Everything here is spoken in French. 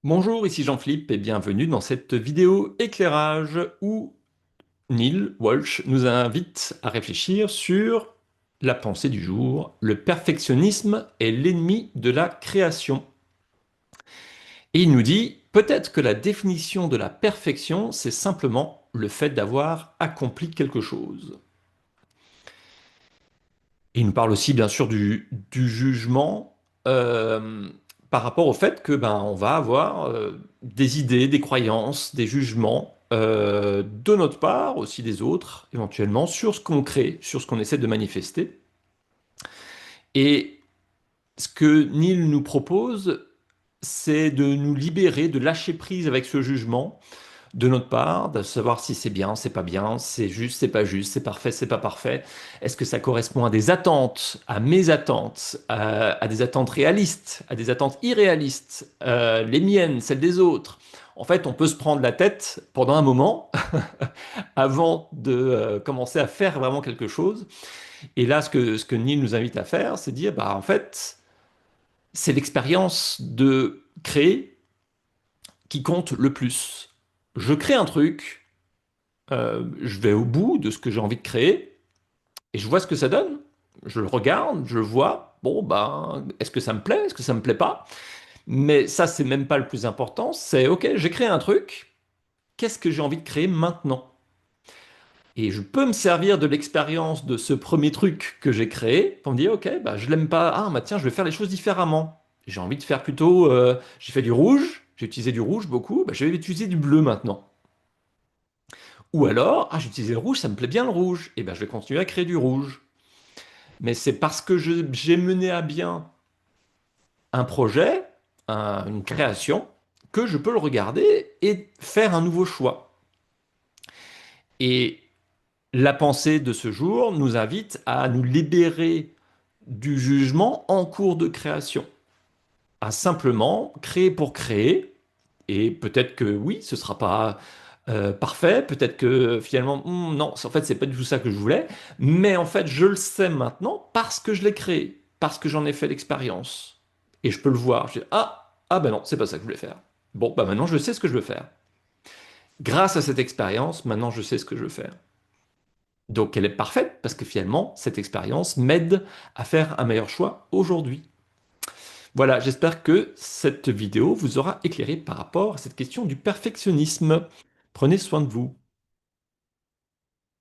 Bonjour, ici Jean-Philippe et bienvenue dans cette vidéo éclairage où Neil Walsh nous invite à réfléchir sur la pensée du jour. Le perfectionnisme est l'ennemi de la création. Et il nous dit, peut-être que la définition de la perfection, c'est simplement le fait d'avoir accompli quelque chose. Et il nous parle aussi bien sûr du jugement euh, par rapport au fait que on va avoir des idées, des croyances, des jugements de notre part, aussi des autres, éventuellement, sur ce qu'on crée, sur ce qu'on essaie de manifester. Et ce que Neil nous propose, c'est de nous libérer, de lâcher prise avec ce jugement de notre part, de savoir si c'est bien, c'est juste, c'est pas juste, c'est parfait, c'est pas parfait. Est-ce que ça correspond à des attentes, à mes attentes, à des attentes réalistes, à des attentes irréalistes, les miennes, celles des autres. En fait, on peut se prendre la tête pendant un moment avant de commencer à faire vraiment quelque chose. Et là, ce que Neil nous invite à faire, c'est dire, en fait, c'est l'expérience de créer qui compte le plus. Je crée un truc, je vais au bout de ce que j'ai envie de créer et je vois ce que ça donne. Je le regarde, je le vois. Bon, est-ce que ça me plaît? Est-ce que ça me plaît pas? Mais ça, c'est même pas le plus important. C'est OK, j'ai créé un truc. Qu'est-ce que j'ai envie de créer maintenant? Et je peux me servir de l'expérience de ce premier truc que j'ai créé pour me dire, OK, je l'aime pas. Ah, tiens, je vais faire les choses différemment. J'ai envie de faire plutôt, j'ai fait du rouge, j'ai utilisé du rouge beaucoup, je vais utiliser du bleu maintenant. Ou alors, j'ai utilisé le rouge, ça me plaît bien le rouge. Et je vais continuer à créer du rouge. Mais c'est parce que j'ai mené à bien un projet, une création, que je peux le regarder et faire un nouveau choix. Et la pensée de ce jour nous invite à nous libérer du jugement en cours de création, à simplement créer pour créer. Et peut-être que oui, ce sera pas parfait, peut-être que finalement, non, en fait, c'est pas du tout ça que je voulais, mais en fait, je le sais maintenant parce que je l'ai créé, parce que j'en ai fait l'expérience. Et je peux le voir. Je dis, ben non, c'est pas ça que je voulais faire. Bon, maintenant, je sais ce que je veux faire. Grâce à cette expérience, maintenant, je sais ce que je veux faire. Donc, elle est parfaite parce que finalement, cette expérience m'aide à faire un meilleur choix aujourd'hui. Voilà, j'espère que cette vidéo vous aura éclairé par rapport à cette question du perfectionnisme. Prenez soin de vous.